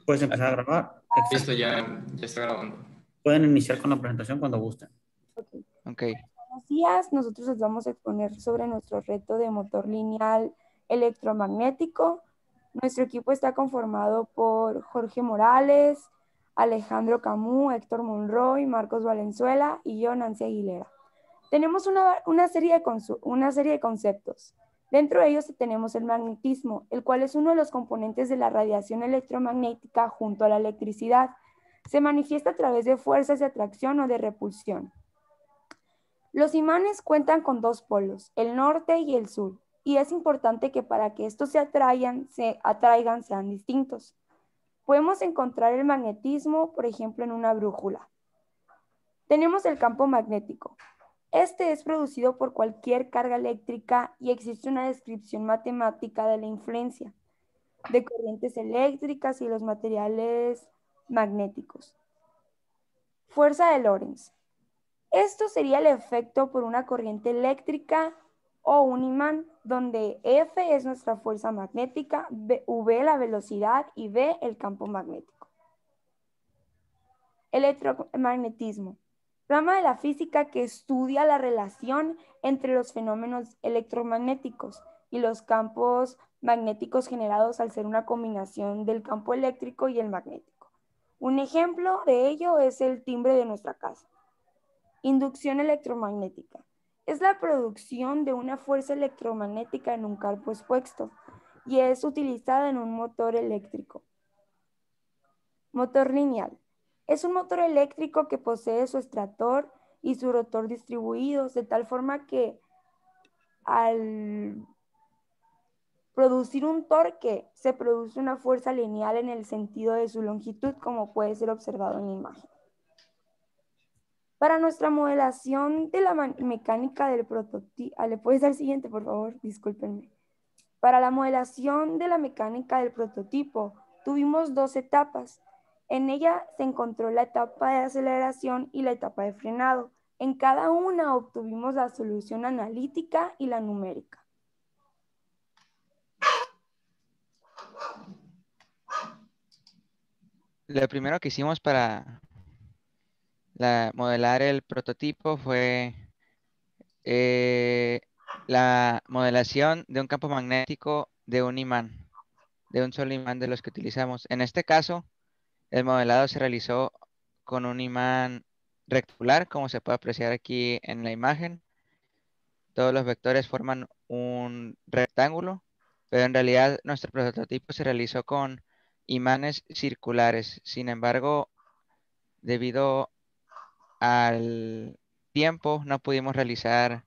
Puedes empezar a grabar. Listo, Exacto. ya está grabando. Pueden iniciar con la presentación cuando gusten. Ok. Ok. Buenos días, nosotros les vamos a exponer sobre nuestro reto de motor lineal electromagnético. Nuestro equipo está conformado por Jorge Morales, Alejandro Camus, Héctor Monroy, Marcos Valenzuela y yo, Nancy Aguilera. Tenemos una serie de conceptos. Dentro de ellos tenemos el magnetismo, el cual es uno de los componentes de la radiación electromagnética junto a la electricidad. Se manifiesta a través de fuerzas de atracción o de repulsión. Los imanes cuentan con dos polos, el norte y el sur, y es importante que para que estos se atraigan sean distintos. Podemos encontrar el magnetismo, por ejemplo, en una brújula. Tenemos el campo magnético. Este es producido por cualquier carga eléctrica y existe una descripción matemática de la influencia de corrientes eléctricas y los materiales magnéticos. Fuerza de Lorentz. Esto sería el efecto por una corriente eléctrica o un imán, donde F es nuestra fuerza magnética, V la velocidad y B el campo magnético. Electromagnetismo. Rama de la física que estudia la relación entre los fenómenos electromagnéticos y los campos magnéticos generados al ser una combinación del campo eléctrico y el magnético. Un ejemplo de ello es el timbre de nuestra casa. Inducción electromagnética. Es la producción de una fuerza electromagnética en un campo expuesto y es utilizada en un motor eléctrico. Motor lineal. Es un motor eléctrico que posee su estator y su rotor distribuidos de tal forma que al producir un torque se produce una fuerza lineal en el sentido de su longitud, como puede ser observado en la imagen. Para nuestra modelación de la mecánica del prototipo, ¿le puedes dar siguiente, por favor? Discúlpenme. Para la modelación de la mecánica del prototipo, tuvimos dos etapas. En ella se encontró la etapa de aceleración y la etapa de frenado. En cada una obtuvimos la solución analítica y la numérica. Lo primero que hicimos para modelar el prototipo fue la modelación de un campo magnético de un imán, de un solo imán de los que utilizamos. En este caso, el modelado se realizó con un imán rectangular, como se puede apreciar aquí en la imagen. Todos los vectores forman un rectángulo, pero en realidad nuestro prototipo se realizó con imanes circulares. Sin embargo, debido al tiempo, no pudimos realizar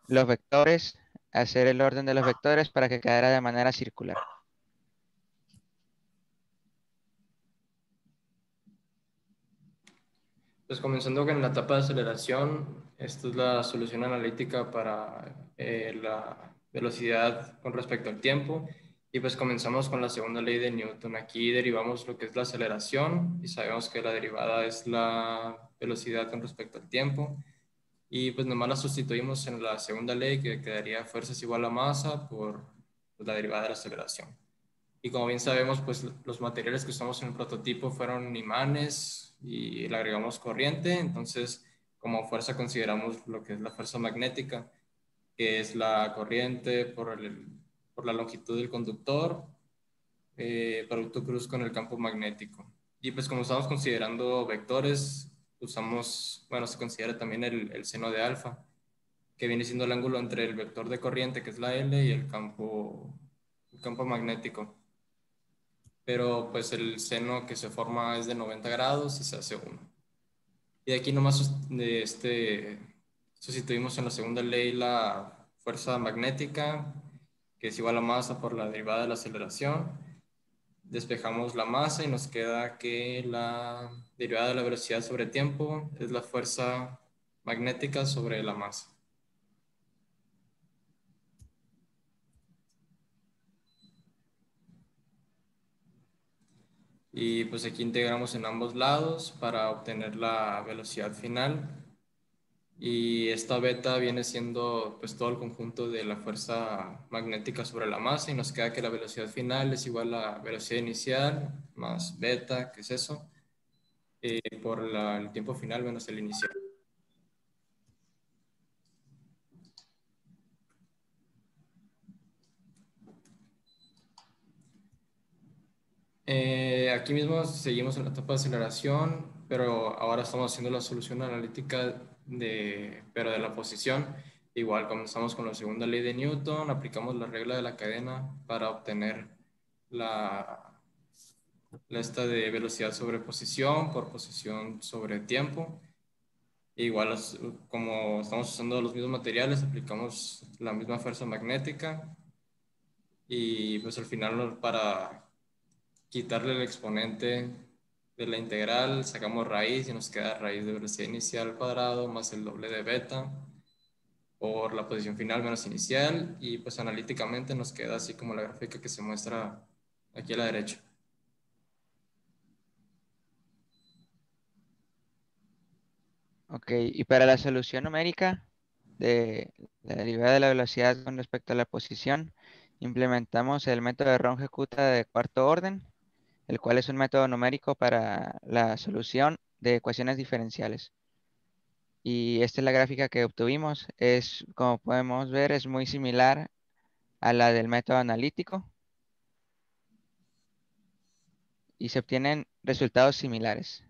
los vectores, hacer el orden de los vectores para que quedara de manera circular. Pues comenzando con la etapa de aceleración, esta es la solución analítica para la velocidad con respecto al tiempo. Y pues comenzamos con la segunda ley de Newton. Aquí derivamos lo que es la aceleración y sabemos que la derivada es la velocidad con respecto al tiempo. Y pues nomás la sustituimos en la segunda ley, que quedaría fuerza es igual a masa por la derivada de la aceleración. Y como bien sabemos, pues los materiales que usamos en el prototipo fueron imanes y le agregamos corriente. Entonces, como fuerza consideramos lo que es la fuerza magnética, que es la corriente por la longitud del conductor, producto cruz con el campo magnético. Y pues como estamos considerando vectores, usamos, bueno, se considera también el seno de alfa, que viene siendo el ángulo entre el vector de corriente, que es la L, y el campo magnético. Pero pues el seno que se forma es de 90 grados y se hace 1. Y aquí nomás sustituimos en la segunda ley la fuerza magnética, que es igual a masa por la derivada de la aceleración. Despejamos la masa y nos queda que la derivada de la velocidad sobre tiempo es la fuerza magnética sobre la masa. Y pues aquí integramos en ambos lados para obtener la velocidad final. Y esta beta viene siendo pues todo el conjunto de la fuerza magnética sobre la masa y nos queda que la velocidad final es igual a la velocidad inicial más beta, que es eso, por el tiempo final menos el inicial. Aquí mismo seguimos en la etapa de aceleración, pero ahora estamos haciendo la solución analítica pero de la posición. Igual comenzamos con la segunda ley de Newton, aplicamos la regla de la cadena para obtener la esta de velocidad sobre posición por posición sobre tiempo. Igual, como estamos usando los mismos materiales, aplicamos la misma fuerza magnética y pues al final para quitarle el exponente de la integral, sacamos raíz y nos queda raíz de velocidad inicial al cuadrado más el doble de beta por la posición final menos inicial, y pues analíticamente nos queda así como la gráfica que se muestra aquí a la derecha. Ok, y para la solución numérica de la derivada de la velocidad con respecto a la posición, implementamos el método de Runge-Kutta de cuarto orden, el cual es un método numérico para la solución de ecuaciones diferenciales. Y esta es la gráfica que obtuvimos. Es, como podemos ver, es muy similar a la del método analítico y se obtienen resultados similares.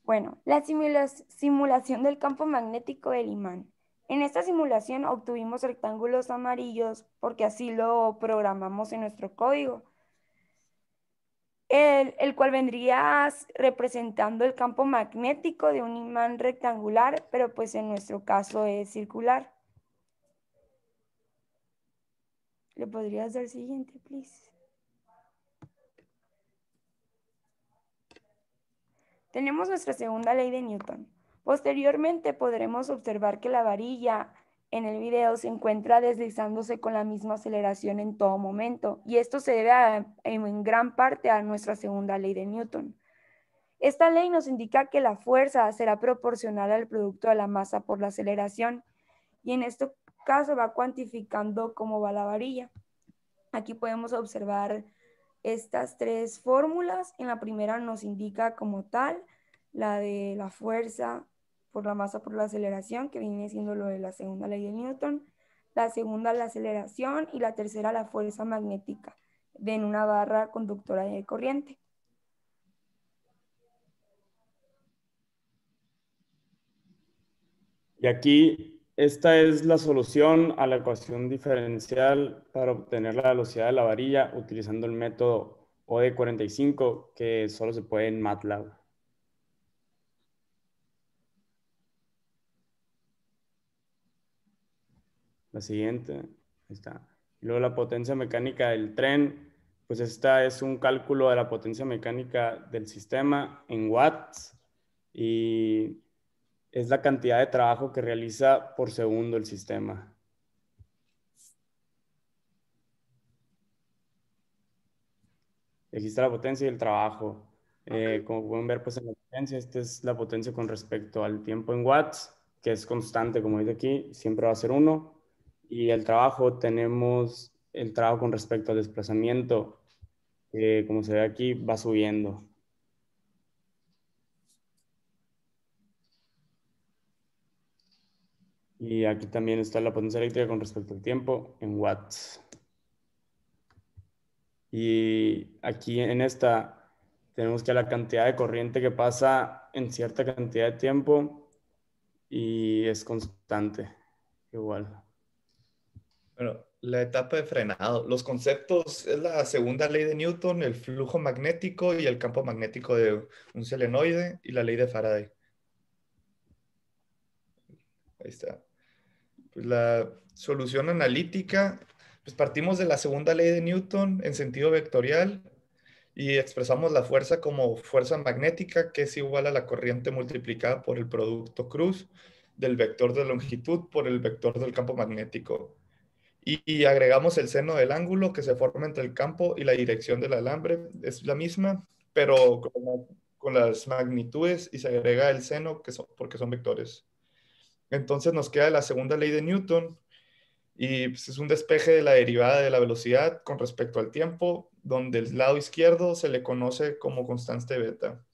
Bueno, la simulación del campo magnético del imán. En esta simulación obtuvimos rectángulos amarillos porque así lo programamos en nuestro código, el cual vendría representando el campo magnético de un imán rectangular, pero pues en nuestro caso es circular. ¿Le podrías dar siguiente, please? Tenemos nuestra segunda ley de Newton. Posteriormente podremos observar que la varilla en el video se encuentra deslizándose con la misma aceleración en todo momento, y esto se debe en gran parte a nuestra segunda ley de Newton. Esta ley nos indica que la fuerza será proporcional al producto de la masa por la aceleración, y en este caso va cuantificando cómo va la varilla. Aquí podemos observar estas tres fórmulas. En la primera nos indica como tal la de la fuerza por la masa por la aceleración, que viene siendo lo de la segunda ley de Newton. La segunda, la aceleración, y la tercera, la fuerza magnética en una barra conductora de corriente. Y aquí, esta es la solución a la ecuación diferencial para obtener la velocidad de la varilla utilizando el método OD45, que solo se puede en MATLAB. La siguiente, ahí está. Y luego la potencia mecánica del tren, pues esta es un cálculo de la potencia mecánica del sistema en watts y es la cantidad de trabajo que realiza por segundo el sistema. Aquí está la potencia y el trabajo. Como pueden ver, pues en la potencia, esta es la potencia con respecto al tiempo en watts, que es constante, como dice aquí, siempre va a ser 1. Y el trabajo, tenemos el trabajo con respecto al desplazamiento, que como se ve aquí, va subiendo. Y aquí también está la potencia eléctrica con respecto al tiempo en watts. Y aquí en esta tenemos que la cantidad de corriente que pasa en cierta cantidad de tiempo y es constante, igual. Bueno, la etapa de frenado. Los conceptos es la segunda ley de Newton, el flujo magnético y el campo magnético de un solenoide y la ley de Faraday. Ahí está. Pues la solución analítica, pues partimos de la segunda ley de Newton en sentido vectorial y expresamos la fuerza como fuerza magnética, que es igual a la corriente multiplicada por el producto cruz del vector de longitud por el vector del campo magnético. Y agregamos el seno del ángulo que se forma entre el campo y la dirección del alambre, es la misma, pero con las magnitudes y se agrega el seno porque son vectores. Entonces nos queda la segunda ley de Newton y pues, es un despeje de la derivada de la velocidad con respecto al tiempo, donde el lado izquierdo se le conoce como constante beta.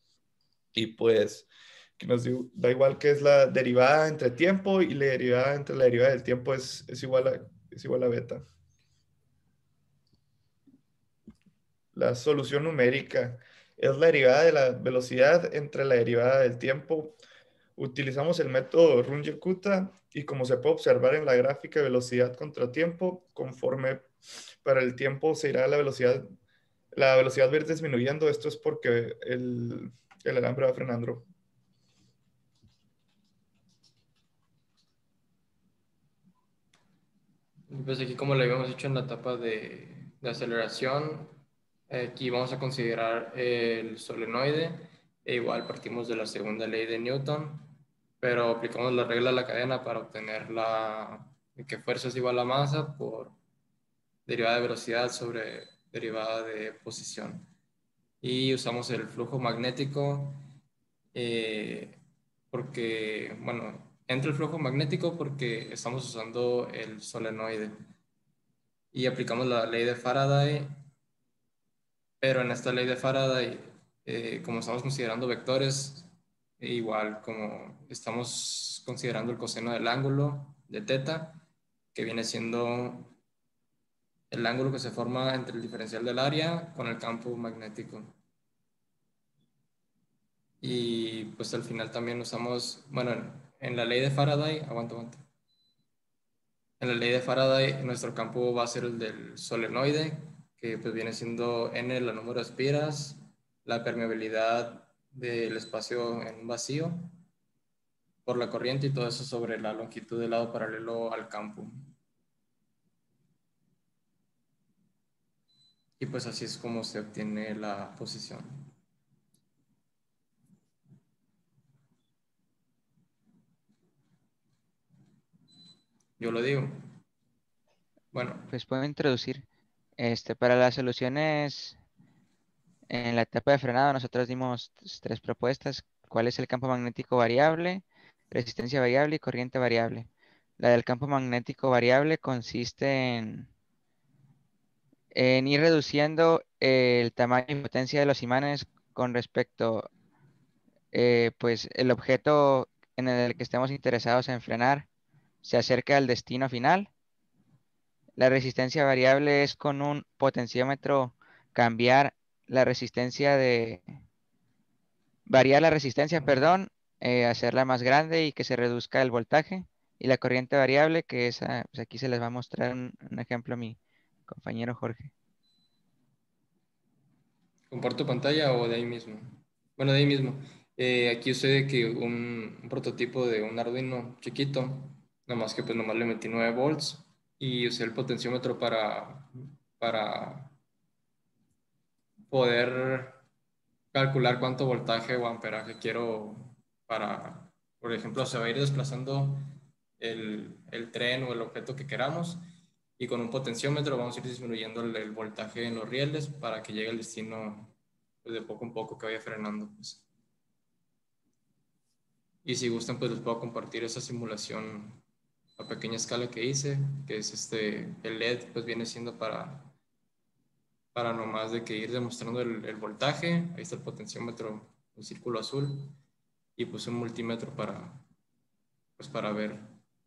Y pues que da igual que es la derivada entre tiempo y la derivada entre la derivada del tiempo es igual a beta. La solución numérica es la derivada de la velocidad entre la derivada del tiempo. Utilizamos el método Runge-Kutta y como se puede observar en la gráfica de velocidad contra tiempo, conforme para el tiempo se irá la velocidad va a ir disminuyendo. Esto es porque el alambre va frenando. Pues aquí como lo habíamos hecho en la etapa de aceleración, aquí vamos a considerar el solenoide, e igual partimos de la segunda ley de Newton, pero aplicamos la regla de la cadena para obtener que fuerza es igual a masa por derivada de velocidad sobre derivada de posición. Y usamos el flujo magnético porque, bueno, entra el flujo magnético porque estamos usando el solenoide y aplicamos la ley de Faraday, pero en esta ley de Faraday, como estamos considerando vectores, igual como estamos considerando el coseno del ángulo de teta, que viene siendo el ángulo que se forma entre el diferencial del área con el campo magnético. Y pues al final también usamos, bueno, en la ley de Faraday, aguanta. En la ley de Faraday, nuestro campo va a ser el del solenoide, que pues viene siendo n la número de espiras, la permeabilidad del espacio en un vacío por la corriente y todo eso sobre la longitud del lado paralelo al campo. Y pues así es como se obtiene la posición. Yo lo digo. Bueno, Pues puedo introducir. Para las soluciones en la etapa de frenado, nosotros dimos tres propuestas. ¿Cuál es el campo magnético variable, resistencia variable y corriente variable? La del campo magnético variable consiste en ir reduciendo el tamaño y potencia de los imanes con respecto, pues el objeto en el que estemos interesados en frenar se acerca al destino final. La resistencia variable es con un potenciómetro cambiar la resistencia variar la resistencia, perdón, hacerla más grande y que se reduzca el voltaje. Y la corriente variable, que es, pues aquí se les va a mostrar un ejemplo a mi compañero Jorge. ¿comparto pantalla o de ahí mismo? Bueno, de ahí mismo. Aquí usé que un prototipo de un Arduino chiquito, nomás que pues nomás le metí 9 volts y usé el potenciómetro para poder calcular cuánto voltaje o amperaje quiero para, por ejemplo, se va a ir desplazando el tren o el objeto que queramos y con un potenciómetro vamos a ir disminuyendo el voltaje en los rieles para que llegue al destino pues, de poco en poco que vaya frenando. Pues. Y si gustan, pues les puedo compartir esa simulación a pequeña escala que hice, que es el LED, pues viene siendo para nomás de que ir demostrando el voltaje. Ahí está el potenciómetro, un círculo azul, y puse un multímetro pues para ver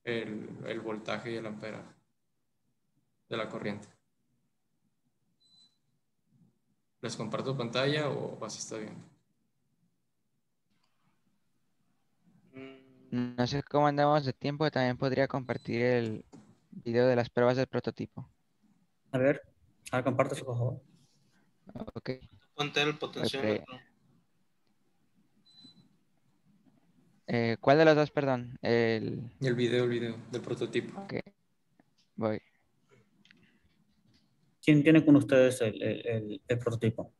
el voltaje y el amperaje de la corriente. ¿Les comparto pantalla o así está bien? No sé cómo andamos de tiempo, también podría compartir el video de las pruebas del prototipo. A ver, compártese, por favor. Ok, Ponte el voy por ahí. potenciómetro. ¿Cuál de los dos, perdón? Y el video del prototipo. Ok, voy. ¿Quién tiene con ustedes el prototipo?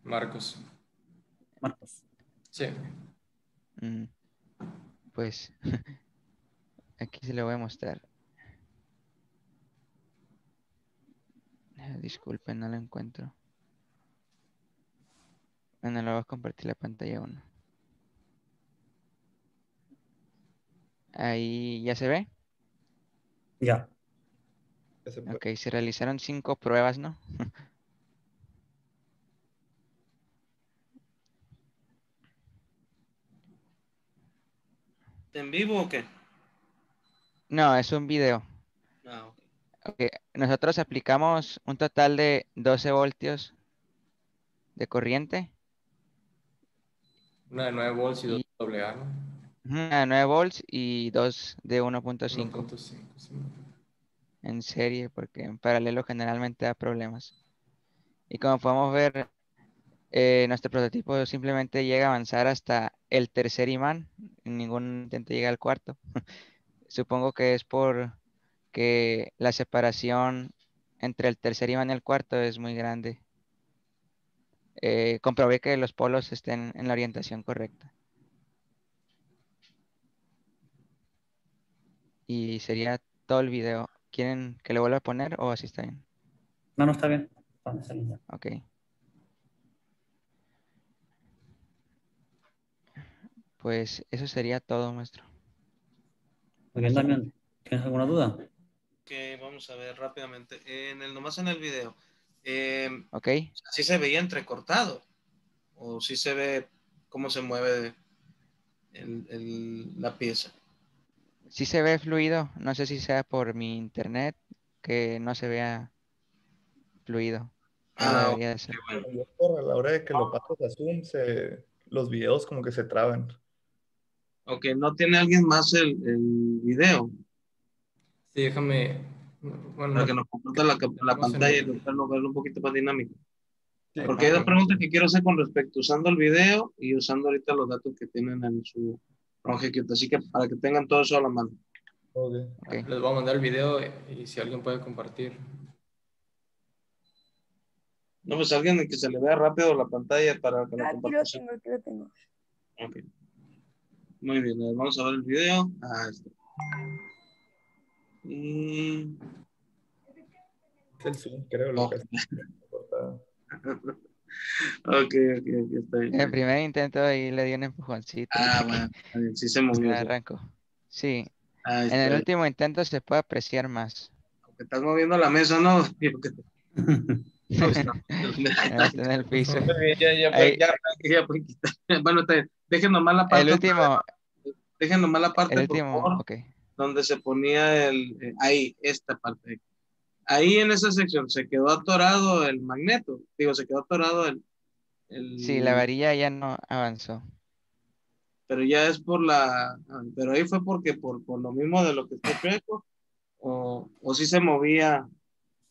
Marcos. Marcos. Sí. Mm, Pues aquí se lo voy a mostrar. Disculpen, no lo encuentro. Bueno, lo voy a compartir la pantalla 1. Ahí ya se ve. Ya. Ya se puede. Ok, se realizaron 5 pruebas, ¿no? ¿En vivo o qué? No, es un video. Ah, ok. Ok, nosotros aplicamos un total de 12 voltios de corriente Una de 9 volts y dos y de AA, ¿no? a 9 volts y 2 de 1.5 1.5, sí. en serie, porque en paralelo generalmente da problemas. Y como podemos ver, nuestro prototipo simplemente llega a avanzar hasta el tercer imán, ningún intento llega al cuarto. Supongo que es por que la separación entre el tercer imán y el cuarto es muy grande. Comprobé que los polos estén en la orientación correcta. Y sería todo el video. ¿Quieren que lo vuelva a poner o así está bien? No, no está bien. Está bien ya. Ok. Pues eso sería todo, maestro. Muy bien, Damián. ¿Tienes alguna duda? Que vamos a ver rápidamente. Nomás en el video. Ok. ¿Sí se veía entrecortado? ¿O sí se ve cómo se mueve la pieza? Sí se ve fluido. No sé si sea por mi internet que no se vea fluido. Pero Ah, debería de ser. qué bueno. Yo por a la hora de que lo pasas a Zoom, los videos como que se traban. Ok, ¿no tiene alguien más el video? Sí, déjame. Bueno, Para no. que nos comparta la Estamos en pantalla y el. verlo un poquito más dinámico. Sí, Porque hay dos Ok. preguntas que quiero hacer con respecto usando el video y usando ahorita los datos que tienen en su Longitude. Así que para que tengan todo eso a la mano. ok. Ok. Les voy a mandar el video y si alguien puede compartir. No, pues alguien que se le vea rápido la pantalla para que la Aquí lo compartas. tengo, aquí lo tengo. Ok. Muy bien, vamos a ver el video. Ah, está. Y... Es el Zoom, creo, lo oh. que hace. Ok, está bien. El primer intento ahí le di un empujoncito Ah, para que bueno, está bien, sí se se movió. Sí. arrancó. Sí. Ah, En está el bien. último intento se puede apreciar más. Porque estás moviendo la mesa, ¿no? Digo que no, está. Está en el piso. Muy bien, Ahí, ya pueden quitar. Bueno, está bien. Dejen nomás la el parte, último, dejen nomás la parte, por favor, ok. donde se ponía ahí, esta parte. Ahí en esa sección se quedó atorado el magneto. Digo, se quedó atorado Sí, la el varilla ya no avanzó. pero ya es pero ahí fue porque por lo mismo de lo que está chueco, o sí se movía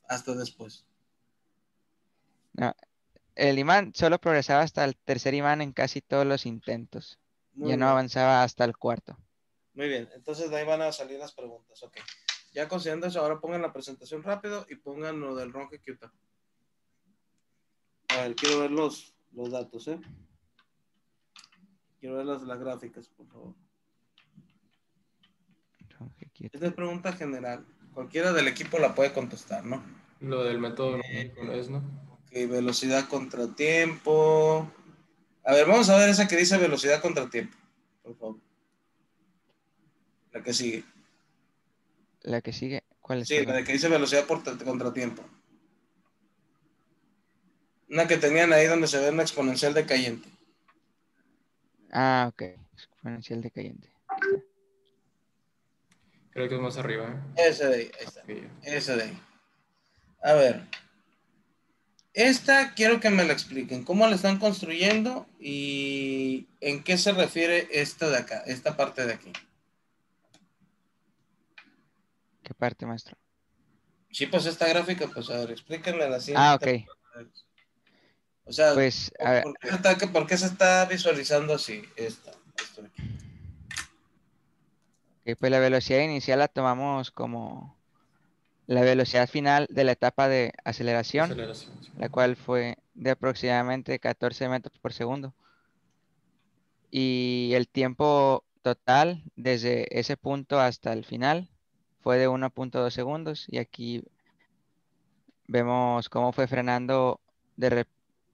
hasta después. No, el imán solo progresaba hasta el tercer imán en casi todos los intentos. Ya Muy no bien, avanzaba hasta el cuarto. muy bien. Entonces de ahí van a salir las preguntas. Ok. Ya considerando eso, ahora pongan la presentación rápido y pongan lo del ron que está. A ver, quiero ver los datos, ¿eh? Quiero ver las gráficas, por favor. Esta es pregunta general. Cualquiera del equipo la puede contestar, ¿no? Lo del método numérico no es, ¿no? Ok, velocidad contra tiempo. A ver, vamos a ver esa que dice velocidad contra tiempo, por favor. La que sigue. La que sigue, ¿cuál es, Sí, la perdón? de que dice velocidad por contratiempo. Una que tenían ahí donde se ve una exponencial decayente. Ah, ok. Exponencial decayente. Aquí está. Creo que es más arriba, ¿eh? Ese de ahí, ahí está. Ok, Ese de ahí. A ver. Esta quiero que me la expliquen. ¿Cómo la están construyendo y en qué se refiere esta de acá, esta parte de aquí? ¿Qué parte, maestro? Sí, pues esta gráfica, pues a ver, explíquenme así en Ah, ok. O sea, Pues, a ver, ¿por qué se está visualizando así esto de aquí? ok, pues la velocidad inicial la tomamos como la velocidad final de la etapa de aceleración, aceleración. Sí. la cual fue de aproximadamente 14 metros por segundo. Y el tiempo total desde ese punto hasta el final fue de 1.2 segundos. Y aquí vemos cómo fue frenando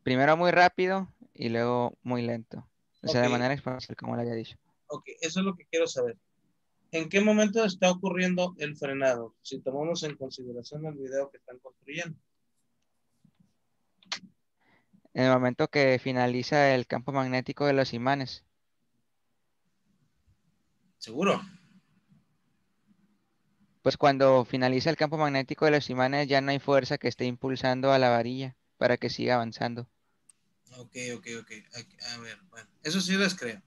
primero muy rápido y luego muy lento. O sea, de Ok. manera exponencial, como le había dicho. Ok, eso es lo que quiero saber. ¿En qué momento está ocurriendo el frenado? Si tomamos en consideración el video que están construyendo. En el momento que finaliza el campo magnético de los imanes. ¿Seguro? Pues cuando finaliza el campo magnético de los imanes ya no hay fuerza que esté impulsando a la varilla para que siga avanzando. Ok. A ver, bueno, eso sí les creo.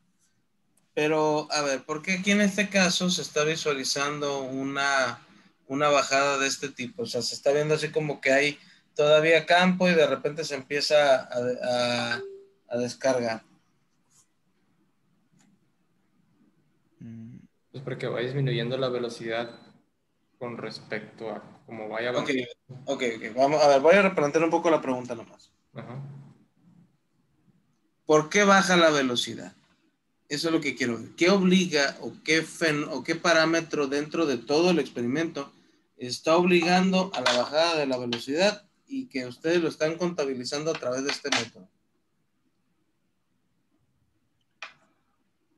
Pero, a ver, ¿por qué aquí en este caso se está visualizando una bajada de este tipo? O sea, se está viendo así como que hay todavía campo y de repente se empieza a descargar. Mm, Pues porque va disminuyendo la velocidad con respecto a cómo vaya Ok, avanzando. vamos, a ver, voy a replantear un poco la pregunta nomás. Ajá. ¿Por qué baja la velocidad? Eso es lo que quiero ver. ¿Qué obliga o qué parámetro dentro de todo el experimento está obligando a la bajada de la velocidad y que ustedes lo están contabilizando a través de este método?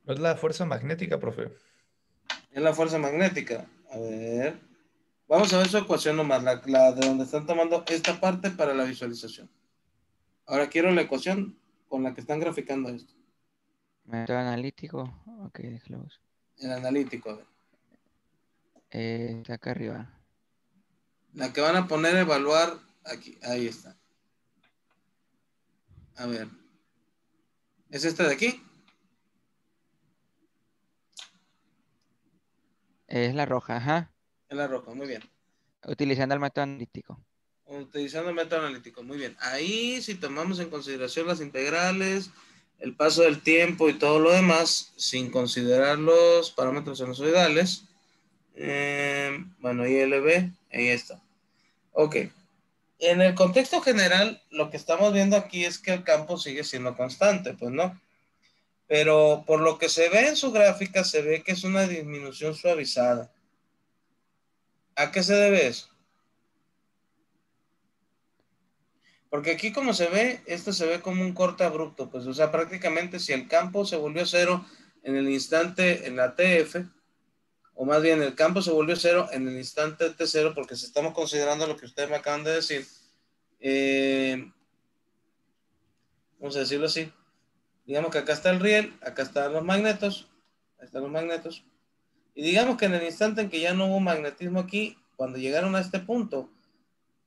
¿No es la fuerza magnética, profe? Es la fuerza magnética. A ver. Vamos a ver su ecuación nomás, la de donde están tomando esta parte para la visualización. Ahora quiero la ecuación con la que están graficando esto. método analítico. Ok, déjalo busco. El analítico, a ver. Está acá arriba. La que van a poner a evaluar aquí. Ahí está. A ver. ¿Es esta de aquí? Es la roja, ajá. Es la roja, muy bien. Utilizando el método analítico. Utilizando el método analítico, muy bien. Ahí, si tomamos en consideración las integrales, el paso del tiempo y todo lo demás, sin considerar los parámetros sinusoidales, bueno, ILB, ahí está. Ok. En el contexto general, lo que estamos viendo aquí es que el campo sigue siendo constante, pues no. Pero por lo que se ve en su gráfica, se ve que es una disminución suavizada. ¿A qué se debe eso? Porque aquí como se ve, esto se ve como un corte abrupto, pues o sea, prácticamente si el campo se volvió cero en el instante en la TF, o más bien el campo se volvió cero en el instante T0, porque si estamos considerando lo que ustedes me acaban de decir, vamos a decirlo así, digamos que acá está el riel, acá están los magnetos, ahí están los magnetos, y digamos que en el instante en que ya no hubo magnetismo aquí, cuando llegaron a este punto,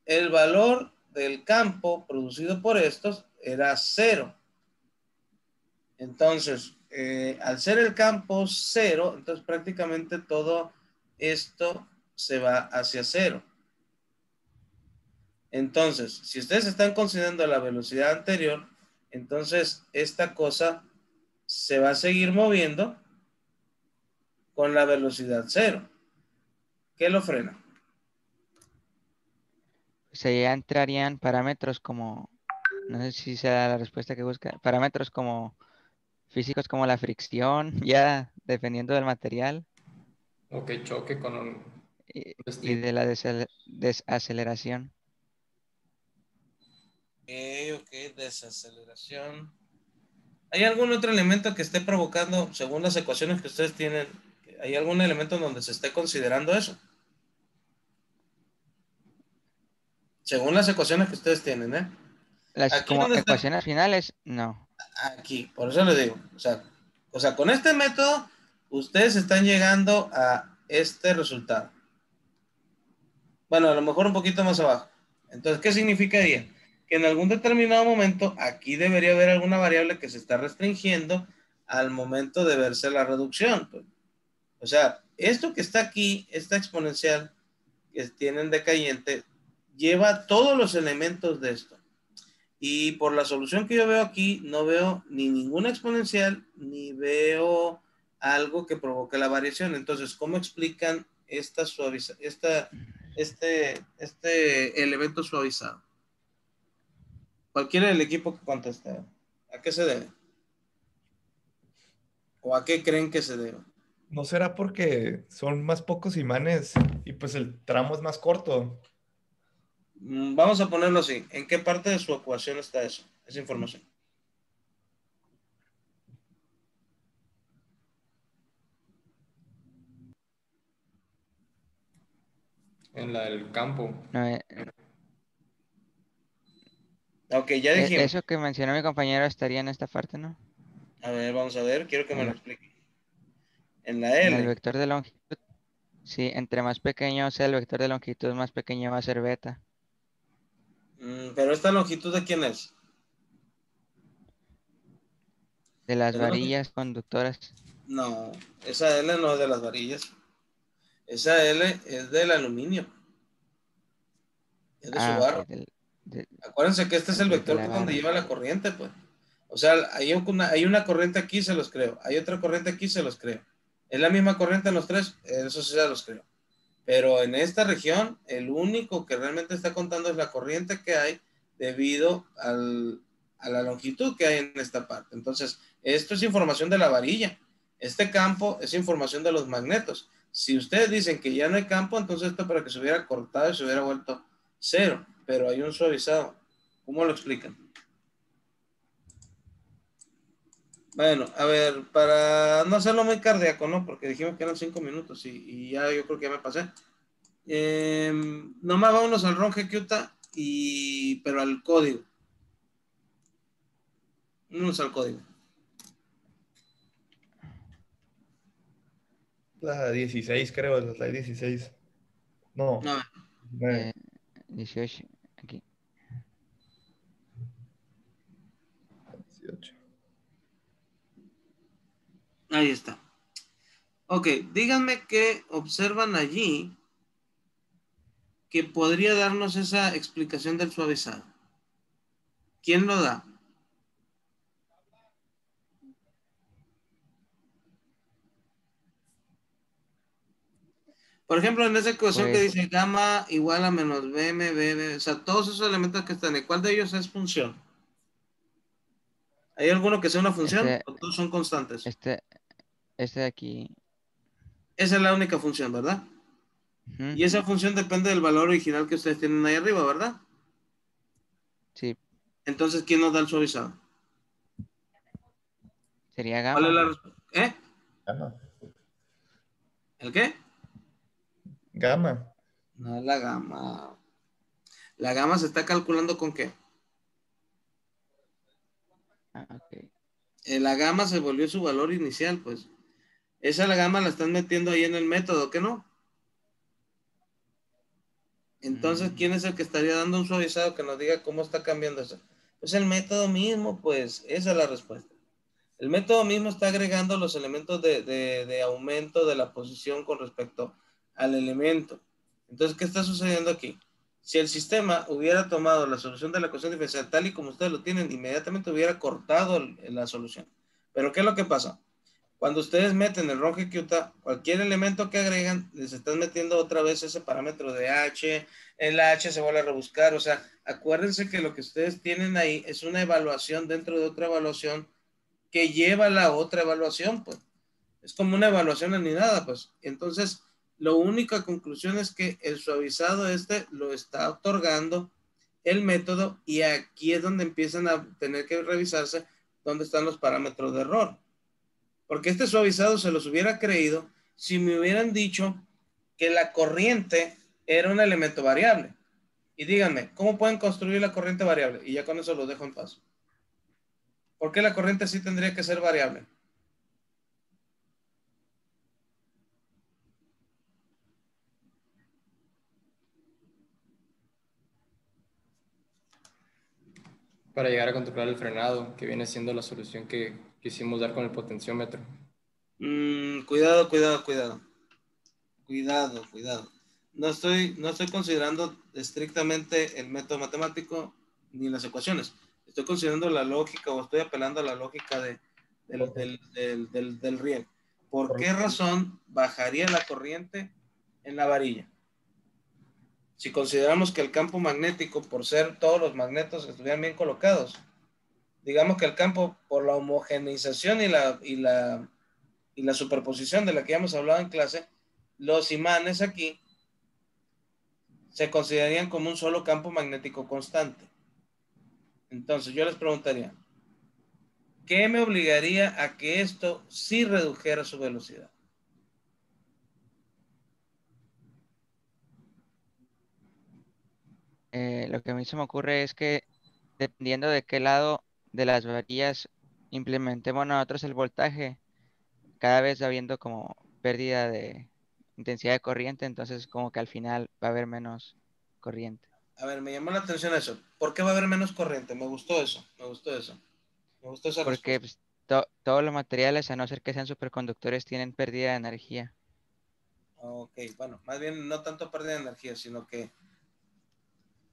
el valor del campo producido por estos era cero. Entonces, al ser el campo cero, entonces prácticamente todo esto se va hacia cero. Entonces, si ustedes están considerando la velocidad anterior, entonces esta cosa se va a seguir moviendo con la velocidad cero. ¿Qué lo frena? Se ya entrarían parámetros como, no sé si sea la respuesta que busca, parámetros como físicos como la fricción, ya dependiendo del material, O que choque con un y destino. de la desaceleración. Ok, desaceleración. ¿Hay algún otro elemento que esté provocando, según las ecuaciones que ustedes tienen, hay algún elemento en donde se esté considerando eso? Según las ecuaciones que ustedes tienen, ¿eh? Las Aquí como donde está, ecuaciones finales, no. aquí, por eso les digo, o sea, con este método, ustedes están llegando a este resultado. Bueno, a lo mejor un poquito más abajo. Entonces, ¿qué significaría? Que en algún determinado momento, aquí debería haber alguna variable que se está restringiendo al momento de verse la reducción, pues. O sea, esto que está aquí, esta exponencial que tienen decayente, lleva todos los elementos de esto. Y por la solución que yo veo aquí, no veo ni ninguna exponencial, ni veo algo que provoque la variación. Entonces, ¿cómo explican este elemento suavizado? Cualquiera del equipo que conteste, ¿a qué se debe? ¿O a qué creen que se debe? ¿No será porque son más pocos imanes y pues el tramo es más corto? Vamos a ponerlo así. ¿En qué parte de su ecuación está eso? Esa información. en la del campo. No, Ok, ya dijimos. eso que mencionó mi compañero estaría en esta parte, ¿no? A ver, vamos a ver, quiero que me lo En, explique. En la en el L. vector de longitud. Sí, entre más pequeño sea el vector de longitud, más pequeño va a ser beta. Pero esta longitud de quién es? De las ¿Es de los- varillas conductoras. No, esa L no es de las varillas. Esa L es del aluminio. Es de su Ah, barro. ok. De- Acuérdense que este es el de vector la por donde barra. lleva la corriente, pues. O sea, hay una corriente aquí, se los creo. Hay otra corriente aquí, se los creo. Es la misma corriente en los tres, eso sí se los creo. Pero en esta región, el único que realmente está contando es la corriente que hay debido a la longitud que hay en esta parte. Entonces, esto es información de la varilla. Este campo es información de los magnetos. Si ustedes dicen que ya no hay campo, entonces esto para que se hubiera cortado y se hubiera vuelto cero, pero hay un suavizado. ¿Cómo lo explican? Bueno, a ver, para no hacerlo muy cardíaco, ¿no? Porque dijimos que eran 5 minutos y ya yo creo que ya me pasé. Nomás vámonos al ROM GQTA pero al código. Vámonos al código. La 16, creo, la slide 16. No, A ver, 19. 18. Aquí. 18. ahí está. Ok, díganme qué observan allí que podría darnos esa explicación del suavizado. ¿Quién lo da? Por ejemplo, en esa ecuación que Pues dice gamma igual a menos bm, bb, o sea, todos esos elementos que están, ¿y cuál de ellos es función? ¿Hay alguno que sea una función este, o todos son constantes? este, este de aquí. Esa es la única función, ¿verdad? Ujú, Y esa función depende del valor original que ustedes tienen ahí arriba, ¿verdad? sí, Entonces, ¿quién nos da el suavizado? sería ¿Cuál es gamma. la respuesta? ¿Eh? Gamma. ¿El qué? Gamma. No es la gama. La gama se está calculando con qué. Ah, ok. La gama se volvió su valor inicial, pues. Esa la gama la están metiendo ahí en el método, ¿qué no? Entonces, Mm, ¿quién es el que estaría dando un suavizado que nos diga cómo está cambiando eso? Pues el método mismo, pues, esa es la respuesta. El método mismo está agregando los elementos de aumento de la posición con respecto al elemento. Entonces, ¿qué está sucediendo aquí? Si el sistema hubiera tomado la solución de la ecuación diferencial tal y como ustedes lo tienen, inmediatamente hubiera cortado la solución. Pero ¿qué es lo que pasa? Cuando ustedes meten el ROM-GQTA, cualquier elemento que agregan, les están metiendo otra vez ese parámetro de H, el H se vuelve a rebuscar, o sea, acuérdense que lo que ustedes tienen ahí es una evaluación dentro de otra evaluación que lleva la otra evaluación, pues. Es como una evaluación anidada, pues. Entonces, la única conclusión es que el suavizado lo está otorgando el método y aquí es donde empiezan a tener que revisarse dónde están los parámetros de error. Porque este suavizado se los hubiera creído si me hubieran dicho que la corriente era un elemento variable. Y díganme, ¿cómo pueden construir la corriente variable? Y ya con eso lo dejo en paz. ¿Por qué la corriente sí tendría que ser variable? Para llegar a controlar el frenado, que viene siendo la solución que quisimos dar con el potenciómetro. Cuidado, cuidado, cuidado. Cuidado, cuidado. No estoy considerando estrictamente el método matemático ni las ecuaciones. Estoy considerando la lógica o estoy apelando a la lógica del riego. ¿Por qué razón bajaría la corriente en la varilla? Si consideramos que el campo magnético, por ser todos los magnetos que estuvieran bien colocados, digamos que el campo, por la homogeneización y la superposición de la que ya hemos hablado en clase, los imanes aquí se considerarían como un solo campo magnético constante. Entonces yo les preguntaría, ¿qué me obligaría a que esto sí redujera su velocidad? lo que a mí se me ocurre es que dependiendo de qué lado de las varillas implementemos nosotros el voltaje, cada vez va habiendo como pérdida de intensidad de corriente, entonces como que al final va a haber menos corriente. A ver, me llamó la atención eso. ¿Por qué va a haber menos corriente? Me gustó eso, me gustó eso. Me gustó esa Porque respuesta. pues, todos los materiales, a no ser que sean superconductores, tienen pérdida de energía. Ok, bueno, más bien no tanto pérdida de energía, sino que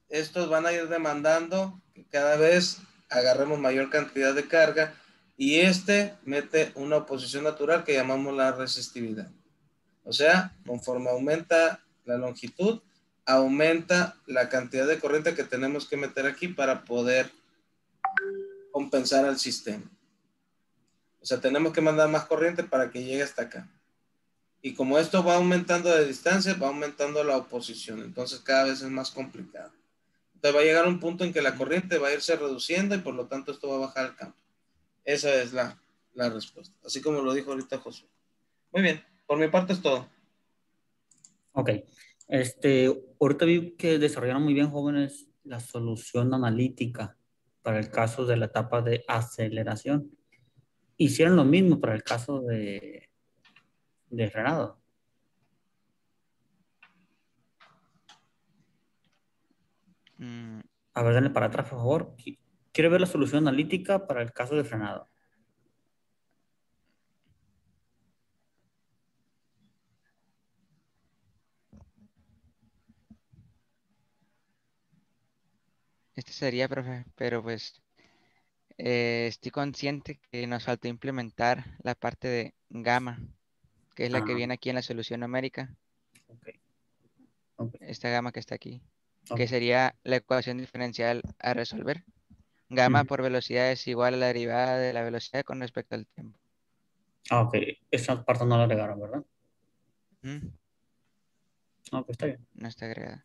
estos van a ir demandando que cada vez agarremos mayor cantidad de carga y este mete una oposición natural que llamamos la resistividad. O sea, conforme aumenta la longitud, aumenta la cantidad de corriente que tenemos que meter aquí para poder compensar al sistema. O sea, tenemos que mandar más corriente para que llegue hasta acá. Y como esto va aumentando de distancia, va aumentando la oposición. Entonces cada vez es más complicado. Entonces va a llegar un punto en que la corriente va a irse reduciendo y por lo tanto esto va a bajar el campo. Esa es la respuesta. Así como lo dijo ahorita Josué. Muy bien, por mi parte es todo. Ok. Ahorita vi que desarrollaron muy bien, jóvenes, la solución analítica para el caso de la etapa de aceleración. Hicieron lo mismo para el caso de frenado. Mm, A ver, denle para atrás, por favor. Quiero ver la solución analítica para el caso de frenado. este sería, profe, pero pues estoy consciente que nos faltó implementar la parte de gamma, que es la que Ah, viene aquí en la solución numérica, ok. Ok. esta gamma que está aquí, que Ok. sería la ecuación diferencial a resolver. Gamma Ujú. por velocidad es igual a la derivada de la velocidad con respecto al tiempo. Ah, ok. Esa parte no la agregaron, ¿verdad? Mm, Ok, está bien. no está agregada.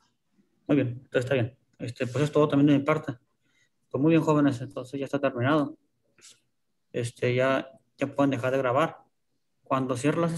Muy bien, entonces está bien. Pues es todo también de mi parte. Pues muy bien, jóvenes, entonces ya está terminado. Ya pueden dejar de grabar. Cuando cierre la